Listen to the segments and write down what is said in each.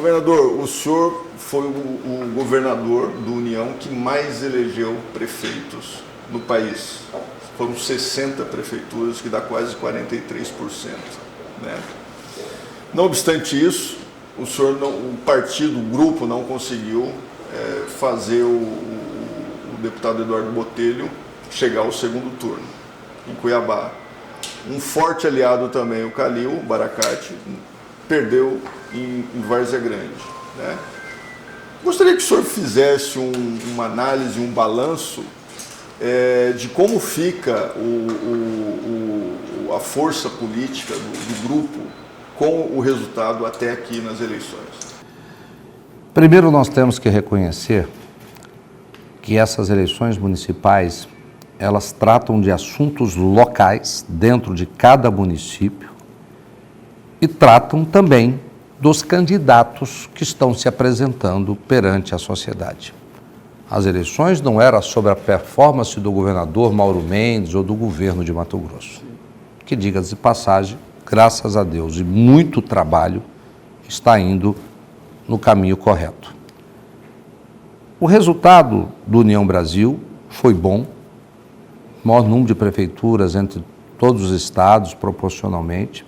Governador, o senhor foi o governador do União que mais elegeu prefeitos no país. Foram 60 prefeituras, que dá quase 43%. Né? Não obstante isso, o partido, o grupo não conseguiu fazer o deputado Eduardo Botelho chegar ao segundo turno, em Cuiabá. Um forte aliado também, o Calil Baracate, perdeu em Várzea Grande. Né? Gostaria que o senhor fizesse uma análise, um balanço de como fica a força política do grupo com o resultado até aqui nas eleições. Primeiro, nós temos que reconhecer que essas eleições municipais, elas tratam de assuntos locais dentro de cada município e tratam também dos candidatos que estão se apresentando perante a sociedade. As eleições não eram sobre a performance do governador Mauro Mendes ou do governo de Mato Grosso. Que, diga-se de passagem, graças a Deus e muito trabalho, está indo no caminho correto. O resultado do União Brasil foi bom, maior número de prefeituras entre todos os estados, proporcionalmente.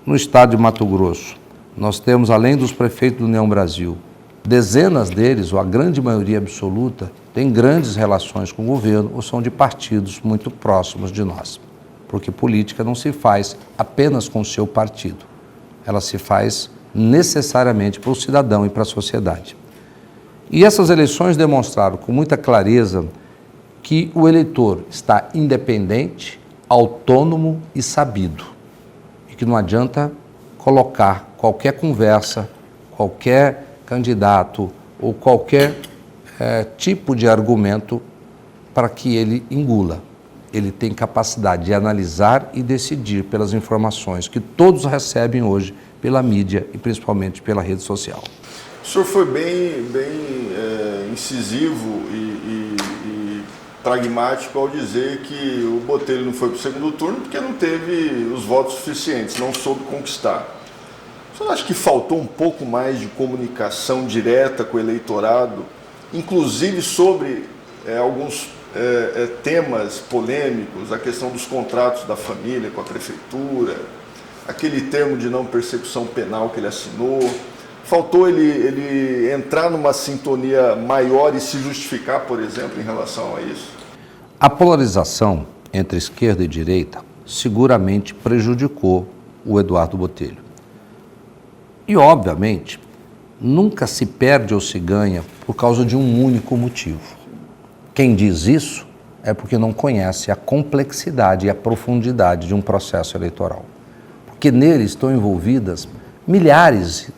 No estado de Mato Grosso, nós temos, além dos prefeitos do União Brasil, dezenas deles, ou a grande maioria absoluta, tem grandes relações com o governo ou são de partidos muito próximos de nós. Porque política não se faz apenas com o seu partido, ela se faz necessariamente para o cidadão e para a sociedade. E essas eleições demonstraram com muita clareza que o eleitor está independente, autônomo e sabido. E que não adianta colocar qualquer conversa, qualquer candidato ou qualquer tipo de argumento para que ele engula. Ele tem capacidade de analisar e decidir pelas informações que todos recebem hoje pela mídia e principalmente pela rede social. O senhor foi bem incisivo e pragmático ao dizer que o Botelho não foi para o segundo turno porque não teve os votos suficientes, não soube conquistar. O senhor acha que faltou um pouco mais de comunicação direta com o eleitorado, inclusive sobre alguns temas polêmicos, a questão dos contratos da família com a prefeitura, aquele termo de não persecução penal que ele assinou? Faltou ele entrar numa sintonia maior e se justificar, por exemplo, em relação a isso? A polarização entre esquerda e direita seguramente prejudicou o Eduardo Botelho. E, obviamente, nunca se perde ou se ganha por causa de um único motivo. Quem diz isso é porque não conhece a complexidade e a profundidade de um processo eleitoral. Porque nele estão envolvidas milhares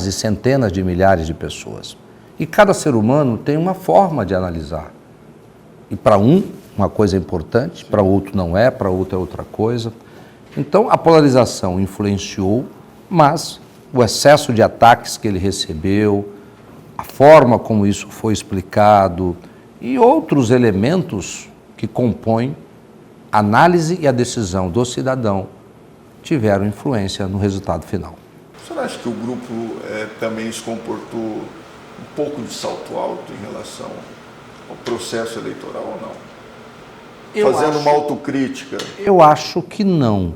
e centenas de milhares de pessoas. E cada ser humano tem uma forma de analisar. E para uma coisa é importante, para outro não é, para outro é outra coisa. Então, a polarização influenciou, mas o excesso de ataques que ele recebeu, a forma como isso foi explicado e outros elementos que compõem a análise e a decisão do cidadão tiveram influência no resultado final. O senhor acha que o grupo também se comportou um pouco de salto alto em relação ao processo eleitoral ou não? Fazendo uma autocrítica? Eu acho que não,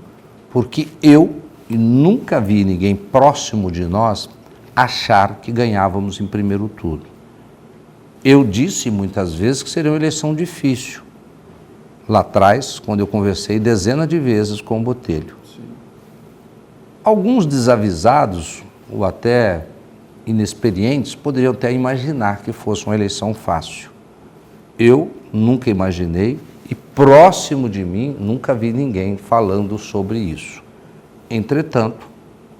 porque eu nunca vi ninguém próximo de nós achar que ganhávamos em primeiro turno. Eu disse muitas vezes que seria uma eleição difícil. Lá atrás, quando eu conversei dezenas de vezes com o Botelho. Alguns desavisados ou até inexperientes poderiam até imaginar que fosse uma eleição fácil. Eu nunca imaginei e próximo de mim nunca vi ninguém falando sobre isso. Entretanto,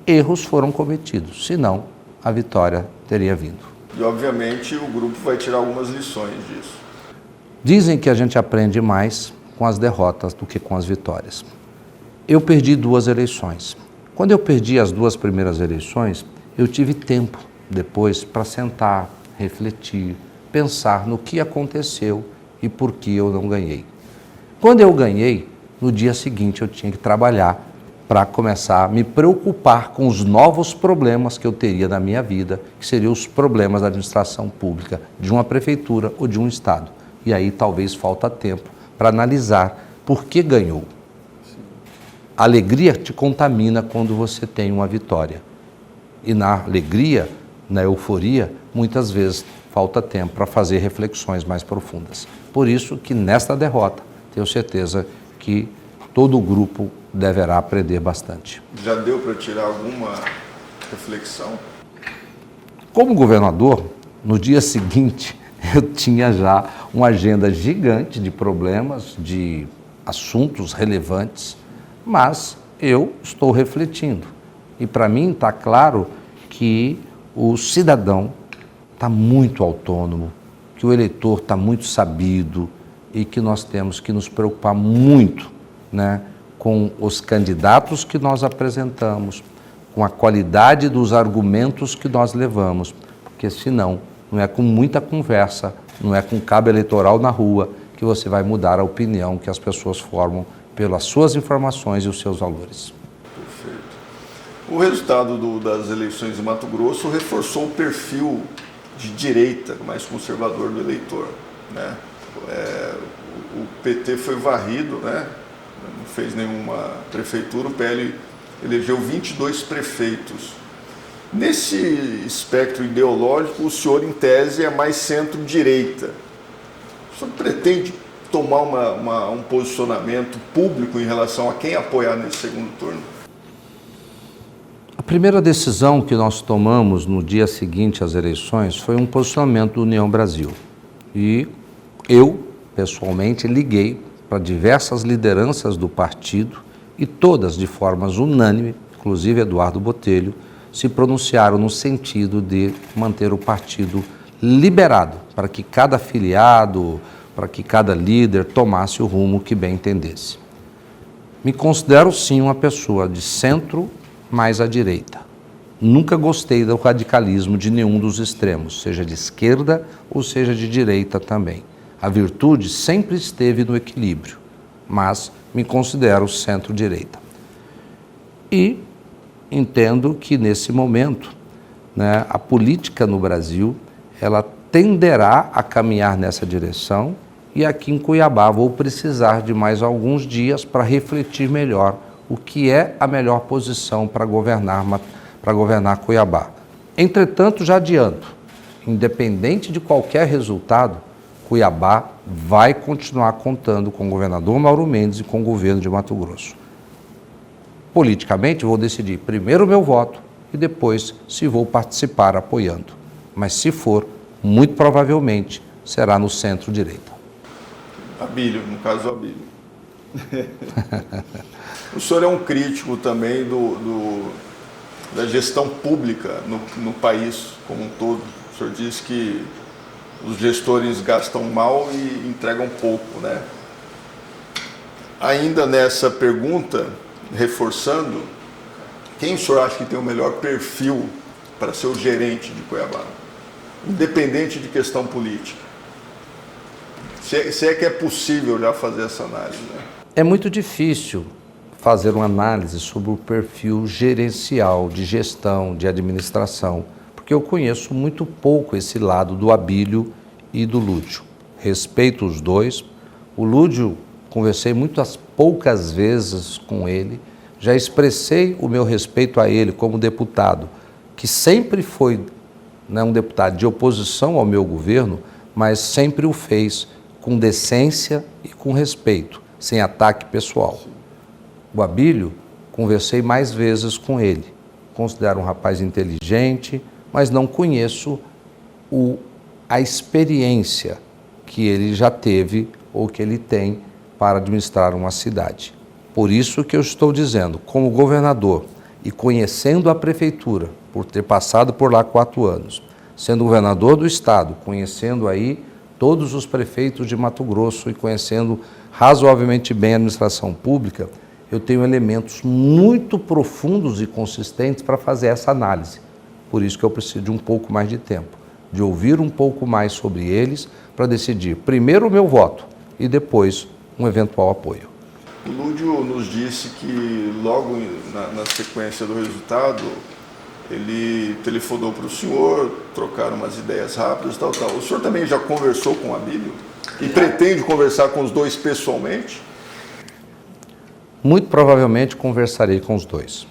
erros foram cometidos, senão a vitória teria vindo. E obviamente o grupo vai tirar algumas lições disso. Dizem que a gente aprende mais com as derrotas do que com as vitórias. Eu perdi 2 eleições. Quando eu perdi as 2 primeiras eleições, eu tive tempo depois para sentar, refletir, pensar no que aconteceu e por que eu não ganhei. Quando eu ganhei, no dia seguinte eu tinha que trabalhar para começar a me preocupar com os novos problemas que eu teria na minha vida, que seriam os problemas da administração pública de uma prefeitura ou de um estado. E aí talvez falta tempo para analisar por que ganhou. A alegria te contamina quando você tem uma vitória. E na alegria, na euforia, muitas vezes falta tempo para fazer reflexões mais profundas. Por isso que nesta derrota, tenho certeza que todo o grupo deverá aprender bastante. Já deu para tirar alguma reflexão? Como governador, no dia seguinte, eu tinha já uma agenda gigante de problemas, de assuntos relevantes, mas eu estou refletindo. E para mim está claro que o cidadão está muito autônomo, que o eleitor está muito sabido e que nós temos que nos preocupar muito, né, com os candidatos que nós apresentamos, com a qualidade dos argumentos que nós levamos, porque senão não é com muita conversa, não é com cabo eleitoral na rua que você vai mudar a opinião que as pessoas formam pelas suas informações e os seus valores. Perfeito. O resultado das eleições em Mato Grosso reforçou o perfil de direita, mais conservador do eleitor, né? O PT foi varrido, né? Não fez nenhuma prefeitura, o PL elegeu 22 prefeitos. Nesse espectro ideológico, o senhor, em tese, é mais centro-direita. O senhor pretende tomar um posicionamento público em relação a quem apoiar nesse segundo turno? A primeira decisão que nós tomamos no dia seguinte às eleições foi um posicionamento do União Brasil. E eu, pessoalmente, liguei para diversas lideranças do partido e todas, de formas unânime, inclusive Eduardo Botelho, se pronunciaram no sentido de manter o partido liberado para que cada afiliado, para que cada líder tomasse o rumo que bem entendesse. Me considero sim uma pessoa de centro mais à direita. Nunca gostei do radicalismo de nenhum dos extremos, seja de esquerda ou seja de direita também. A virtude sempre esteve no equilíbrio, mas me considero centro-direita. E entendo que nesse momento, né, a política no Brasil, ela tenderá a caminhar nessa direção e aqui em Cuiabá vou precisar de mais alguns dias para refletir melhor o que é a melhor posição para governar Cuiabá. Entretanto, já adianto, independente de qualquer resultado, Cuiabá vai continuar contando com o governador Mauro Mendes e com o governo de Mato Grosso. Politicamente, vou decidir primeiro o meu voto e depois se vou participar apoiando. Mas se for, muito provavelmente, será no centro-direita. Abílio, no caso, Abílio. O senhor é um crítico também da gestão pública no país como um todo. O senhor diz que os gestores gastam mal e entregam pouco, né? Ainda nessa pergunta, reforçando, quem o senhor acha que tem o melhor perfil para ser o gerente de Cuiabá? Independente de questão política. Se é que é possível já fazer essa análise, né? É muito difícil fazer uma análise sobre o perfil gerencial, de gestão, de administração, porque eu conheço muito pouco esse lado do Abílio e do Lúdio. Respeito os dois. O Lúdio, conversei muitas poucas vezes com ele, já expressei o meu respeito a ele como deputado, que sempre foi, né, um deputado de oposição ao meu governo, mas sempre o fez com decência e com respeito, sem ataque pessoal. O Abílio, conversei mais vezes com ele. Considero um rapaz inteligente, mas não conheço a experiência que ele já teve ou que ele tem para administrar uma cidade. Por isso que eu estou dizendo, como governador e conhecendo a prefeitura, por ter passado por lá 4 anos, sendo governador do estado, conhecendo aí todos os prefeitos de Mato Grosso e conhecendo razoavelmente bem a administração pública, eu tenho elementos muito profundos e consistentes para fazer essa análise. Por isso que eu preciso de um pouco mais de tempo, de ouvir um pouco mais sobre eles para decidir primeiro o meu voto e depois um eventual apoio. O Lúdio nos disse que logo na sequência do resultado, ele telefonou para o senhor, trocaram umas ideias rápidas, tal. O senhor também já conversou com o Abílio? E pretende conversar com os dois pessoalmente? Muito provavelmente conversarei com os dois.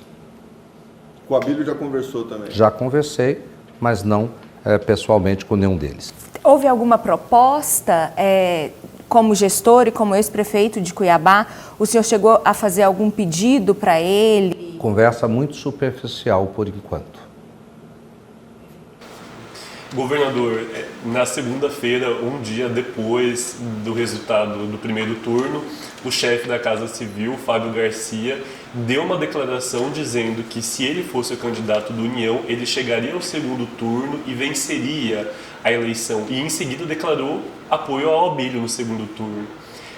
Com o Abílio já conversou também? Já conversei, mas não pessoalmente com nenhum deles. Houve alguma proposta, como gestor e como ex-prefeito de Cuiabá, o senhor chegou a fazer algum pedido para ele? Conversa muito superficial por enquanto. Governador, na segunda-feira, um dia depois do resultado do primeiro turno, o chefe da Casa Civil, Fábio Garcia, deu uma declaração dizendo que se ele fosse o candidato do União, ele chegaria ao segundo turno e venceria a eleição. E em seguida declarou apoio ao Abílio no segundo turno.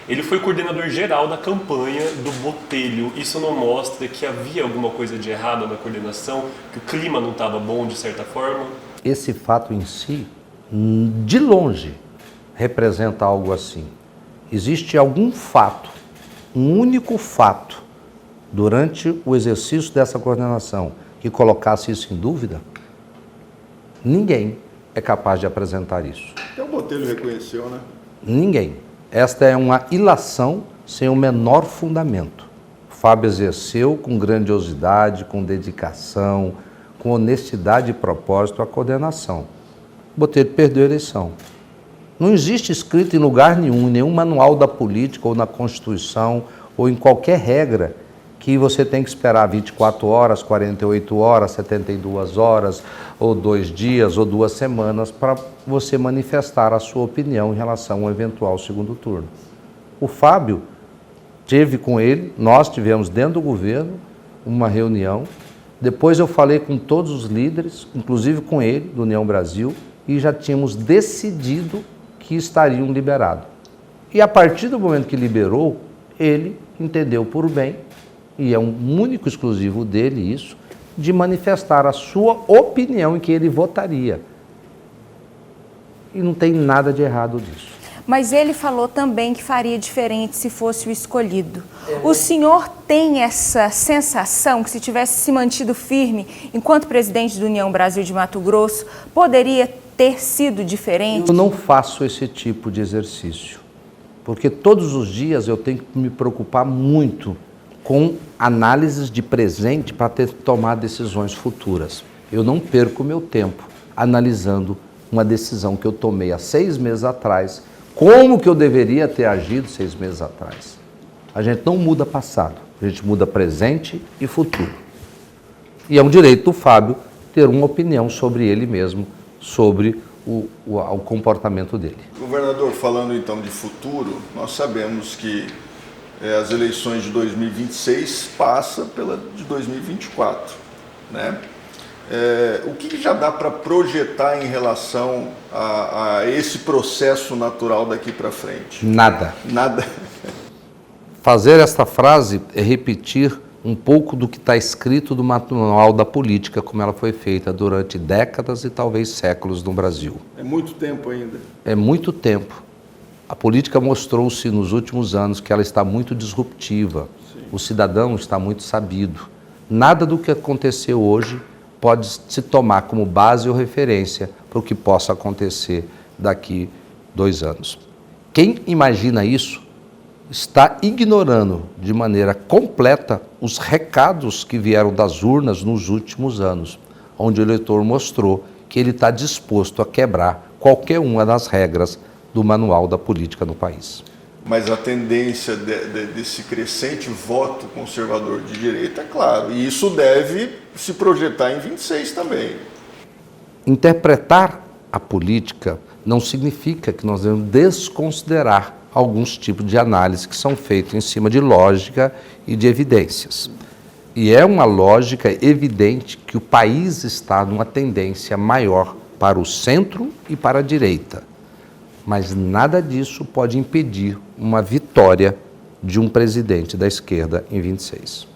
Ele foi coordenador geral da campanha do Botelho. Isso não mostra que havia alguma coisa de errado na coordenação, que o clima não estava bom de certa forma? Esse fato em si, de longe, representa algo assim. Existe algum fato, um único fato, durante o exercício dessa coordenação, que colocasse isso em dúvida? Ninguém é capaz de apresentar isso. Até o Botelho reconheceu, né? Ninguém. Esta é uma ilação sem o menor fundamento. O Fábio exerceu com grandiosidade, com dedicação, com honestidade e propósito a coordenação. O Botelho perdeu a eleição. Não existe escrito em lugar nenhum, em nenhum manual da política ou na Constituição ou em qualquer regra que você tem que esperar 24 horas, 48 horas, 72 horas, ou 2 dias, ou 2 semanas para você manifestar a sua opinião em relação ao eventual segundo turno. O Fábio teve com ele, nós tivemos dentro do governo uma reunião. Depois eu falei com todos os líderes, inclusive com ele, do União Brasil, e já tínhamos decidido que estariam liberados. E a partir do momento que liberou, ele entendeu por bem, e é um único exclusivo dele isso, de manifestar a sua opinião em que ele votaria. E não tem nada de errado disso. Mas ele falou também que faria diferente se fosse o escolhido. O senhor tem essa sensação que se tivesse se mantido firme enquanto presidente do União Brasil de Mato Grosso, poderia ter sido diferente? Eu não faço esse tipo de exercício, porque todos os dias eu tenho que me preocupar muito com análises de presente para tomar decisões futuras. Eu não perco meu tempo analisando uma decisão que eu tomei há 6 meses atrás, como que eu deveria ter agido 6 meses atrás. A gente não muda passado, a gente muda presente e futuro. E é um direito do Fábio ter uma opinião sobre ele mesmo, sobre o comportamento dele. Governador, falando então de futuro, nós sabemos que as eleições de 2026 passam pela de 2024, né? O que já dá para projetar em relação a esse processo natural daqui para frente? Nada. Nada. Fazer esta frase é repetir um pouco do que está escrito do manual da política, como ela foi feita durante décadas e talvez séculos no Brasil. É muito tempo ainda. É muito tempo. A política mostrou-se nos últimos anos que ela está muito disruptiva. Sim. O cidadão está muito sabido. Nada do que aconteceu hoje pode se tomar como base ou referência para o que possa acontecer daqui 2 anos. Quem imagina isso está ignorando de maneira completa os recados que vieram das urnas nos últimos anos, onde o eleitor mostrou que ele está disposto a quebrar qualquer uma das regras do manual da política no país. Mas a tendência desse crescente voto conservador de direita é claro, e isso deve se projetar em 26 também. Interpretar a política não significa que nós devemos desconsiderar alguns tipos de análise que são feitos em cima de lógica e de evidências. E é uma lógica evidente que o país está numa tendência maior para o centro e para a direita. Mas nada disso pode impedir uma vitória de um presidente da esquerda em 26.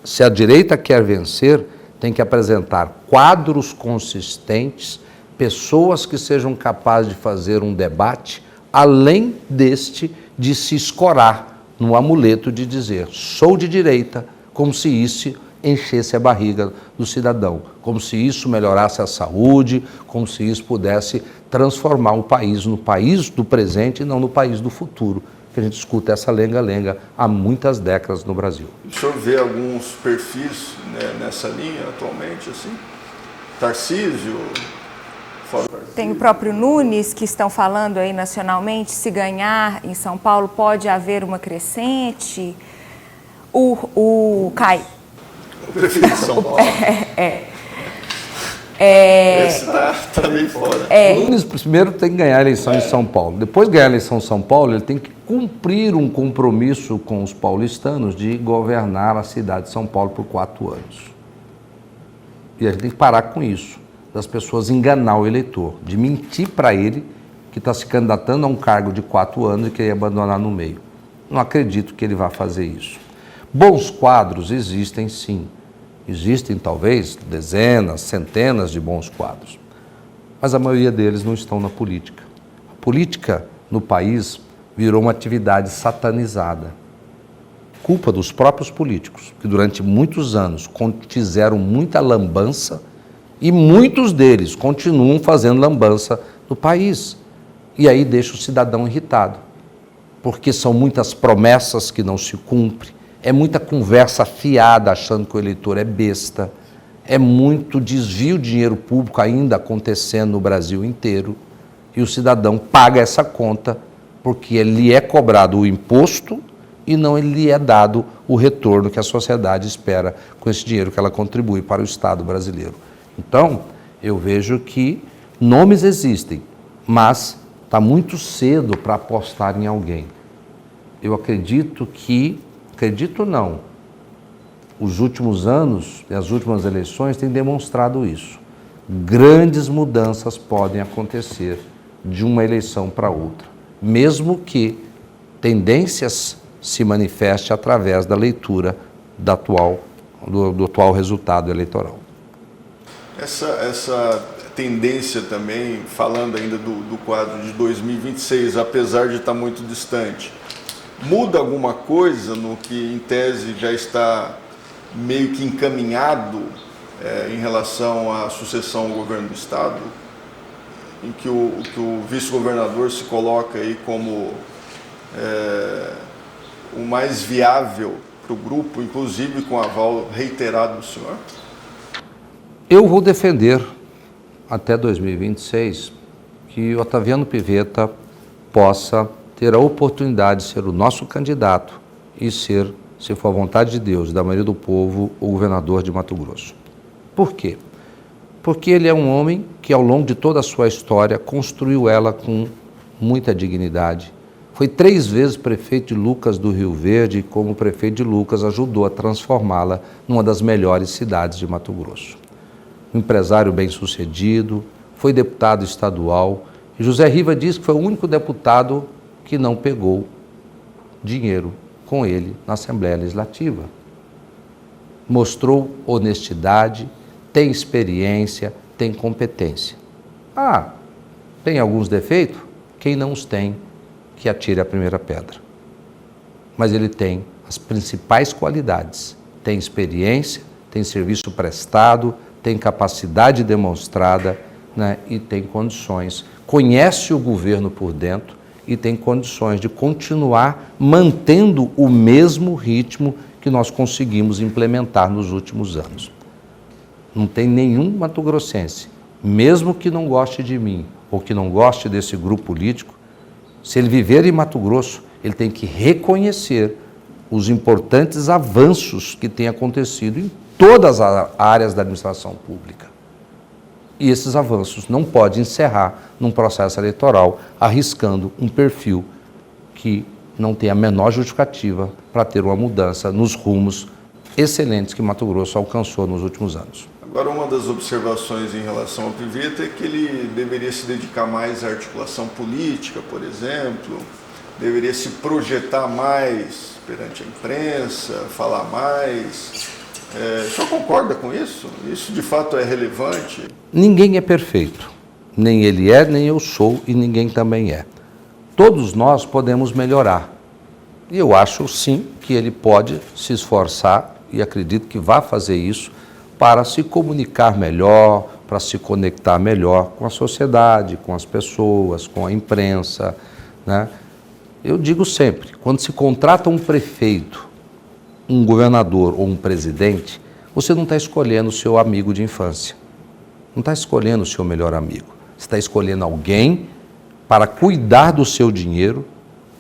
Se a direita quer vencer, tem que apresentar quadros consistentes, pessoas que sejam capazes de fazer um debate, além deste de se escorar no amuleto de dizer sou de direita, como se isso enchesse a barriga do cidadão, como se isso melhorasse a saúde, como se isso pudesse transformar o país no país do presente e não no país do futuro, que a gente escuta essa lenga-lenga há muitas décadas no Brasil. O senhor vê alguns perfis, né, nessa linha atualmente, assim? Tarcísio? Tem o próprio Nunes, que estão falando aí nacionalmente, se ganhar em São Paulo pode haver uma crescente. O Caio. O prefeito de São Paulo. Esse tá meio fora. O Nunes primeiro tem que ganhar a eleição em São Paulo. Depois de ganhar a eleição em São Paulo, ele tem que cumprir um compromisso com os paulistanos de governar a cidade de São Paulo por 4 anos. E a gente tem que parar com isso, das pessoas enganar o eleitor, de mentir para ele que está se candidatando a um cargo de 4 anos e querer abandonar no meio. Não acredito que ele vá fazer isso. Bons quadros existem, sim. Existem, talvez, dezenas, centenas de bons quadros. Mas a maioria deles não estão na política. A política no país virou uma atividade satanizada. Culpa dos próprios políticos, que durante muitos anos fizeram muita lambança e muitos deles continuam fazendo lambança no país. E aí deixa o cidadão irritado, porque são muitas promessas que não se cumprem, é muita conversa fiada achando que o eleitor é besta, é muito desvio de dinheiro público ainda acontecendo no Brasil inteiro, e o cidadão paga essa conta porque lhe é cobrado o imposto e não lhe é dado o retorno que a sociedade espera com esse dinheiro que ela contribui para o Estado brasileiro. Então, eu vejo que nomes existem, mas está muito cedo para apostar em alguém. Eu acredito não, os últimos anos e as últimas eleições têm demonstrado isso. Grandes mudanças podem acontecer de uma eleição para outra, mesmo que tendências se manifestem através da leitura do atual resultado eleitoral. Essa tendência também, falando ainda do quadro de 2026, apesar de estar muito distante, muda alguma coisa no que, em tese, já está meio que encaminhado em relação à sucessão ao governo do Estado, em que o vice-governador se coloca aí como o mais viável para o grupo, inclusive com aval reiterado do senhor? Eu vou defender até 2026 que o Otaviano Pivetta possa ter a oportunidade de ser o nosso candidato e ser, se for a vontade de Deus, da maioria do povo, o governador de Mato Grosso. Por quê? Porque ele é um homem que, ao longo de toda a sua história, construiu ela com muita dignidade. Foi 3 vezes prefeito de Lucas do Rio Verde e, como prefeito de Lucas, ajudou a transformá-la numa das melhores cidades de Mato Grosso. Um empresário bem-sucedido, foi deputado estadual, e José Riva diz que foi o único deputado que não pegou dinheiro com ele na Assembleia Legislativa. Mostrou honestidade, tem experiência, tem competência. Tem alguns defeitos? Quem não os tem, que atire a primeira pedra. Mas ele tem as principais qualidades. Tem experiência, tem serviço prestado, tem capacidade demonstrada, né, e tem condições. Conhece o governo por dentro e tem condições de continuar mantendo o mesmo ritmo que nós conseguimos implementar nos últimos anos. Não tem nenhum mato-grossense, mesmo que não goste de mim ou que não goste desse grupo político, se ele viver em Mato Grosso, ele tem que reconhecer os importantes avanços que têm acontecido em todas as áreas da administração pública. E esses avanços não podem encerrar num processo eleitoral arriscando um perfil que não tem a menor justificativa para ter uma mudança nos rumos excelentes que Mato Grosso alcançou nos últimos anos. Agora, uma das observações em relação ao Pivetta é que ele deveria se dedicar mais à articulação política, por exemplo, deveria se projetar mais perante a imprensa, falar mais. O senhor concorda com isso? Isso de fato é relevante? Ninguém é perfeito. Nem ele é, nem eu sou e ninguém também é. Todos nós podemos melhorar. E eu acho, sim, que ele pode se esforçar, e acredito que vai fazer isso, para se comunicar melhor, para se conectar melhor com a sociedade, com as pessoas, com a imprensa, né? Eu digo sempre, quando se contrata um prefeito, um governador ou um presidente, você não está escolhendo o seu amigo de infância, não está escolhendo o seu melhor amigo, você está escolhendo alguém para cuidar do seu dinheiro,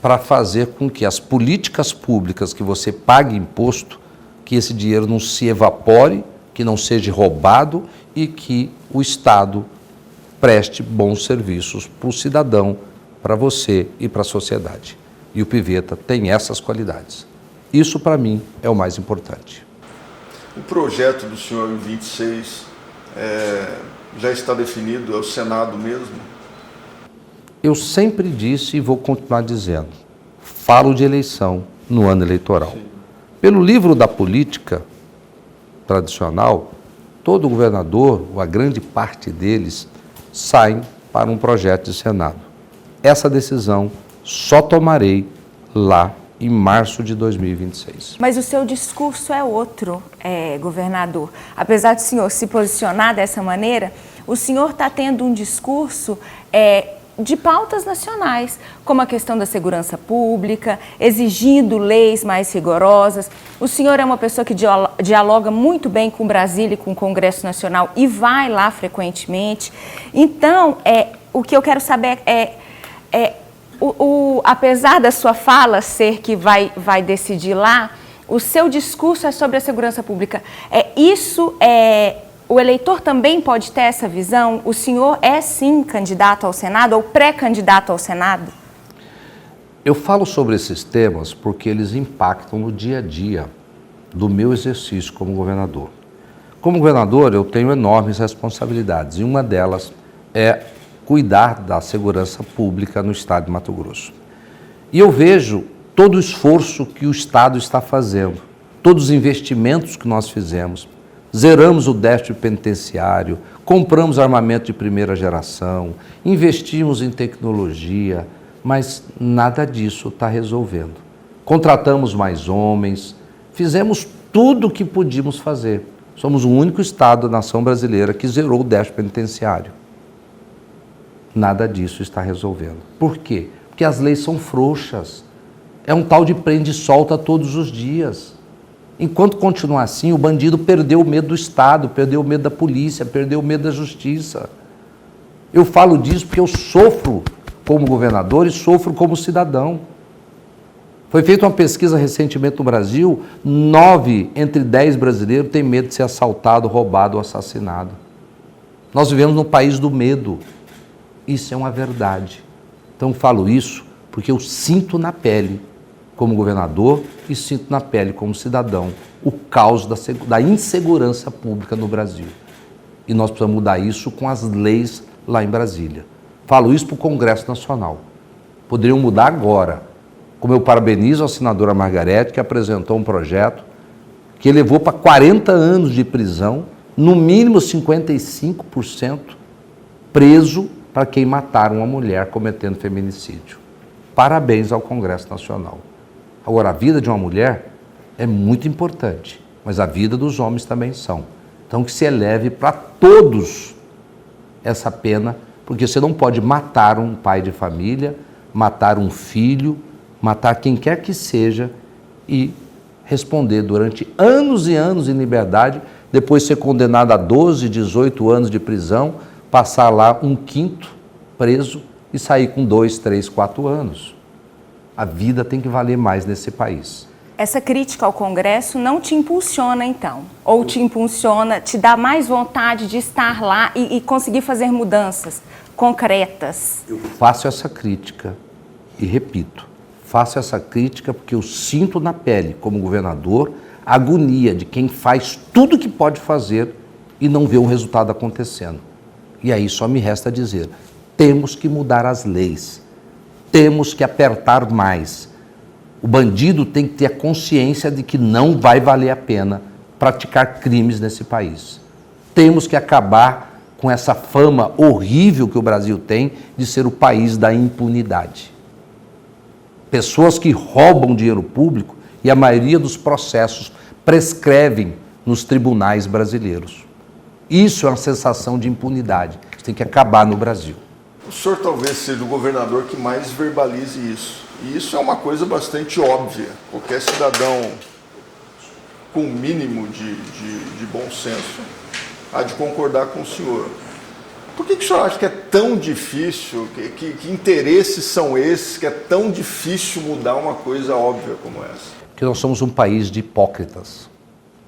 para fazer com que as políticas públicas que você pague imposto, que esse dinheiro não se evapore, que não seja roubado e que o Estado preste bons serviços para o cidadão, para você e para a sociedade. E o Pivetta tem essas qualidades. Isso, para mim, é o mais importante. O projeto do senhor em 26 já está definido, é o Senado mesmo? Eu sempre disse e vou continuar dizendo, falo de eleição no ano eleitoral. Sim. Pelo livro da política tradicional, todo governador, ou a grande parte deles, saem para um projeto de Senado. Essa decisão só tomarei lá em março de 2026. Mas o seu discurso é outro, governador. Apesar do senhor se posicionar dessa maneira, o senhor está tendo um discurso de pautas nacionais, como a questão da segurança pública, exigindo leis mais rigorosas. O senhor é uma pessoa que dialoga muito bem com Brasília e com o Congresso Nacional e vai lá frequentemente. Então, o que eu quero saber apesar da sua fala ser que vai decidir lá, o seu discurso é sobre a segurança pública. O eleitor também pode ter essa visão? O senhor é, sim, candidato ao Senado ou pré-candidato ao Senado? Eu falo sobre esses temas porque eles impactam no dia a dia do meu exercício como governador. Como governador, eu tenho enormes responsabilidades e uma delas é cuidar da segurança pública no estado de Mato Grosso. E eu vejo todo o esforço que o Estado está fazendo, todos os investimentos que nós fizemos. Zeramos o déficit penitenciário, compramos armamento de primeira geração, investimos em tecnologia, mas nada disso está resolvendo. Contratamos mais homens, fizemos tudo o que podíamos fazer. Somos o único estado da nação brasileira que zerou o déficit penitenciário. Nada disso está resolvendo. Por quê? Porque as leis são frouxas. É um tal de prende e solta todos os dias. Enquanto continuar assim, o bandido perdeu o medo do Estado, perdeu o medo da polícia, perdeu o medo da justiça. Eu falo disso porque eu sofro como governador e sofro como cidadão. Foi feita uma pesquisa recentemente no Brasil, 9 entre 10 brasileiros têm medo de ser assaltado, roubado ou assassinado. Nós vivemos num país do medo. Isso é uma verdade. Então falo isso porque eu sinto na pele como governador e sinto na pele como cidadão o caos da insegurança pública no Brasil. E nós precisamos mudar isso com as leis lá em Brasília. Falo isso para o Congresso Nacional. Poderiam mudar agora. Como eu parabenizo a senadora Margarete, que apresentou um projeto que levou para 40 anos de prisão, no mínimo 55% preso para quem mataram uma mulher cometendo feminicídio. Parabéns ao Congresso Nacional. Agora, a vida de uma mulher é muito importante, mas a vida dos homens também são. Então, que se eleve para todos essa pena, porque você não pode matar um pai de família, matar um filho, matar quem quer que seja e responder durante anos e anos em liberdade, depois ser condenado a 12, 18 anos de prisão, passar lá um quinto preso e sair com 2, 3, 4 anos. A vida tem que valer mais nesse país. Essa crítica ao Congresso não te impulsiona, então? Ou te impulsiona, te dá mais vontade de estar lá e conseguir fazer mudanças concretas? Eu faço essa crítica e repito, faço essa crítica porque eu sinto na pele, como governador, a agonia de quem faz tudo o que pode fazer e não vê o resultado acontecendo. E aí só me resta dizer, temos que mudar as leis, temos que apertar mais. O bandido tem que ter a consciência de que não vai valer a pena praticar crimes nesse país. Temos que acabar com essa fama horrível que o Brasil tem de ser o país da impunidade. pessoas que roubam dinheiro público e a maioria dos processos prescrevem nos tribunais brasileiros. Isso é uma sensação de impunidade. Isso tem que acabar no Brasil. O senhor talvez seja o governador que mais verbalize isso. E isso é uma coisa bastante óbvia. Qualquer cidadão com o mínimo de bom senso há de concordar com o senhor. Por que o senhor acha que é tão difícil, que interesses são esses, que é tão difícil mudar uma coisa óbvia como essa? Porque nós somos um país de hipócritas.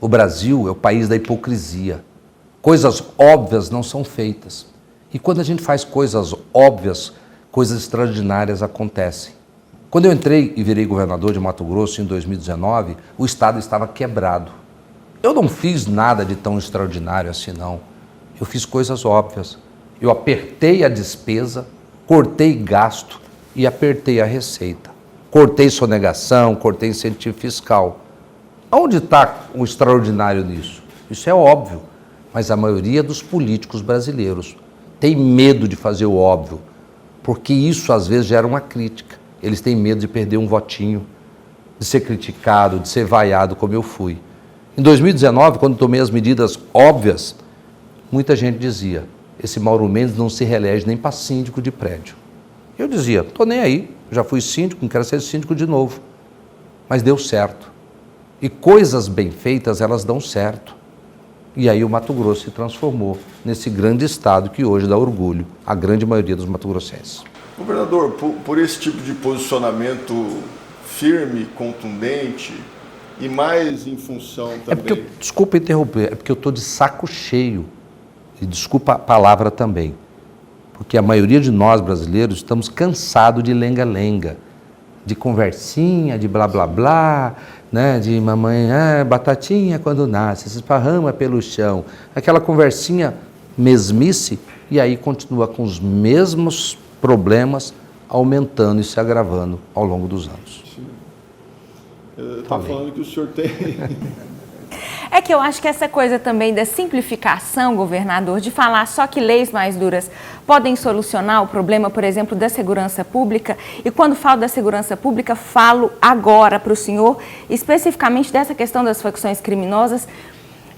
O Brasil é o país da hipocrisia. Coisas óbvias não são feitas. E quando a gente faz coisas óbvias, coisas extraordinárias acontecem. Quando eu entrei e virei governador de Mato Grosso em 2019, o estado estava quebrado. Eu não fiz nada de tão extraordinário assim, não. Eu fiz coisas óbvias. Eu apertei a despesa, cortei gasto e apertei a receita. Cortei sonegação, cortei incentivo fiscal. Onde está o extraordinário nisso? Isso é óbvio, mas a maioria dos políticos brasileiros tem medo de fazer o óbvio, porque isso às vezes gera uma crítica. Eles têm medo de perder um votinho, de ser criticado, de ser vaiado como eu fui. Em 2019, quando tomei as medidas óbvias, muita gente dizia, esse Mauro Mendes não se reelege nem para síndico de prédio. Eu dizia, estou nem aí, já fui síndico, não quero ser síndico de novo. Mas deu certo. E coisas bem feitas, elas dão certo. E aí o Mato Grosso se transformou nesse grande estado que hoje dá orgulho à grande maioria dos mato-grossenses. Governador, por esse tipo de posicionamento firme, contundente e mais em função também... Desculpa interromper, é porque eu estou de saco cheio. E desculpa a palavra também, porque a maioria de nós brasileiros estamos cansados de lenga-lenga, de conversinha, de blá blá blá, né? De mamãe, batatinha quando nasce, se esparrama pelo chão, aquela conversinha mesmice, e aí continua com os mesmos problemas aumentando e se agravando ao longo dos anos. Está falando que o senhor tem... É que eu acho que essa coisa também da simplificação, governador, de falar só que leis mais duras podem solucionar o problema, por exemplo, da segurança pública. E quando falo da segurança pública, falo agora para o senhor, especificamente dessa questão das facções criminosas,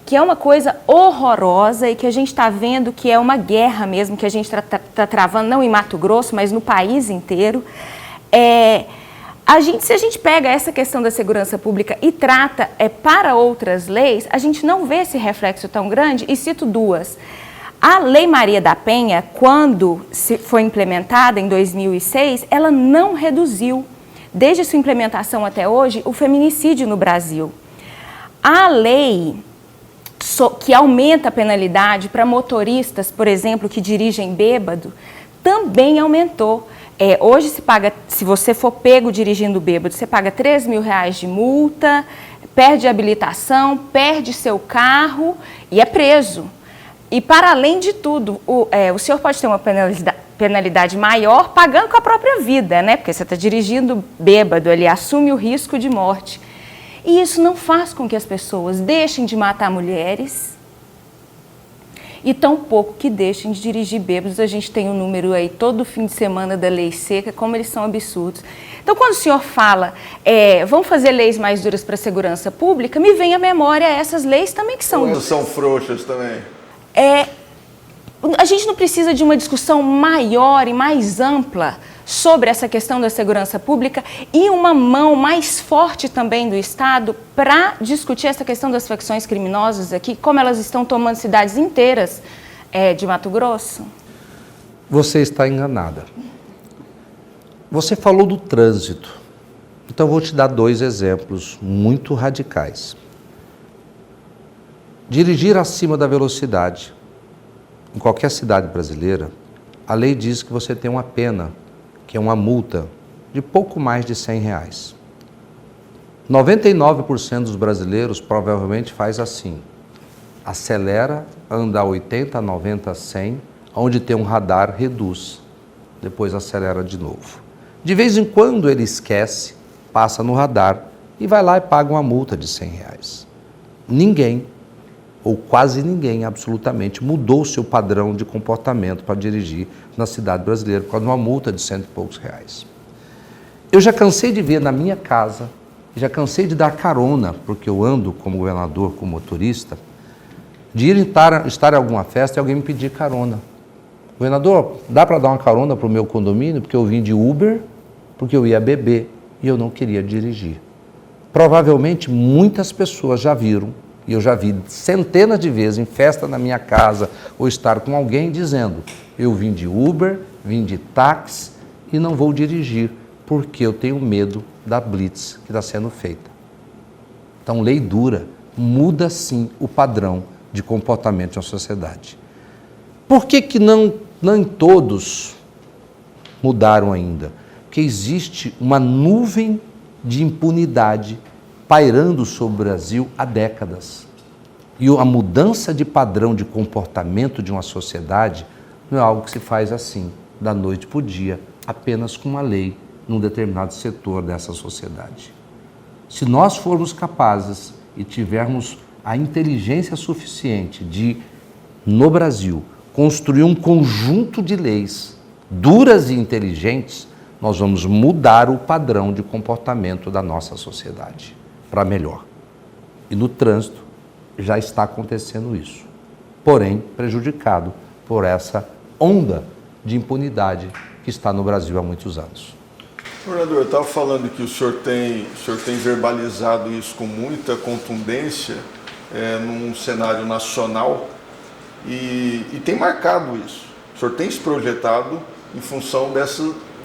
que é uma coisa horrorosa e que a gente está vendo que é uma guerra mesmo, que a gente está travando, não em Mato Grosso, mas no país inteiro. Se a gente pega essa questão da segurança pública e trata para outras leis, a gente não vê esse reflexo tão grande, e cito duas. A Lei Maria da Penha, quando foi implementada em 2006, ela não reduziu, desde sua implementação até hoje, o feminicídio no Brasil. A lei que aumenta a penalidade para motoristas, por exemplo, que dirigem bêbado, também aumentou. Hoje se paga, se você for pego dirigindo bêbado, você paga R$3.000 de multa, perde a habilitação, perde seu carro e é preso. E para além de tudo, o senhor pode ter uma penalidade maior pagando com a própria vida, né? Porque você está dirigindo bêbado, ele assume o risco de morte. E isso não faz com que as pessoas deixem de matar mulheres, e tão pouco que deixem de dirigir bêbados. A gente tem um número aí todo fim de semana da lei seca, como eles são absurdos. Então, quando o senhor fala, vamos fazer leis mais duras para a segurança pública, me vem à memória essas leis também que são... São frouxas também. A gente não precisa de uma discussão maior e mais ampla sobre essa questão da segurança pública e uma mão mais forte também do Estado para discutir essa questão das facções criminosas aqui, como elas estão tomando cidades inteiras de Mato Grosso? Você está enganada. Você falou do trânsito. Então, eu vou te dar 2 exemplos muito radicais. Dirigir acima da velocidade. Em qualquer cidade brasileira, a lei diz que você tem uma pena, que é uma multa de pouco mais de R$100. 99% dos brasileiros provavelmente faz assim. Acelera, anda a 80, 90, 100, onde tem um radar, reduz. Depois acelera de novo. De vez em quando ele esquece, passa no radar e vai lá e paga uma multa de R$100. Ninguém, ou quase ninguém, absolutamente, mudou o seu padrão de comportamento para dirigir na cidade brasileira por causa de uma multa de R$100 e poucos. Eu já cansei de ver na minha casa, já cansei de dar carona, porque eu ando como governador, como motorista, de ir estar em alguma festa e alguém me pedir carona. Governador, dá para dar uma carona para o meu condomínio? Porque eu vim de Uber, porque eu ia beber e eu não queria dirigir. Provavelmente muitas pessoas já viram, e eu já vi centenas de vezes em festa na minha casa ou estar com alguém dizendo: eu vim de Uber, vim de táxi e não vou dirigir porque eu tenho medo da blitz que está sendo feita. Então, lei dura muda sim o padrão de comportamento de uma sociedade. Por que não todos mudaram ainda? Porque existe uma nuvem de impunidade pairando sobre o Brasil há décadas. E a mudança de padrão de comportamento de uma sociedade não é algo que se faz assim, da noite para o dia, apenas com uma lei num determinado setor dessa sociedade. Se nós formos capazes e tivermos a inteligência suficiente de, no Brasil, construir um conjunto de leis duras e inteligentes, nós vamos mudar o padrão de comportamento da nossa sociedade para melhor. E no trânsito já está acontecendo isso, porém prejudicado por essa onda de impunidade que está no Brasil há muitos anos. Governador, eu estava falando que o senhor tem verbalizado isso com muita contundência num cenário nacional e tem marcado isso. O senhor tem se projetado em função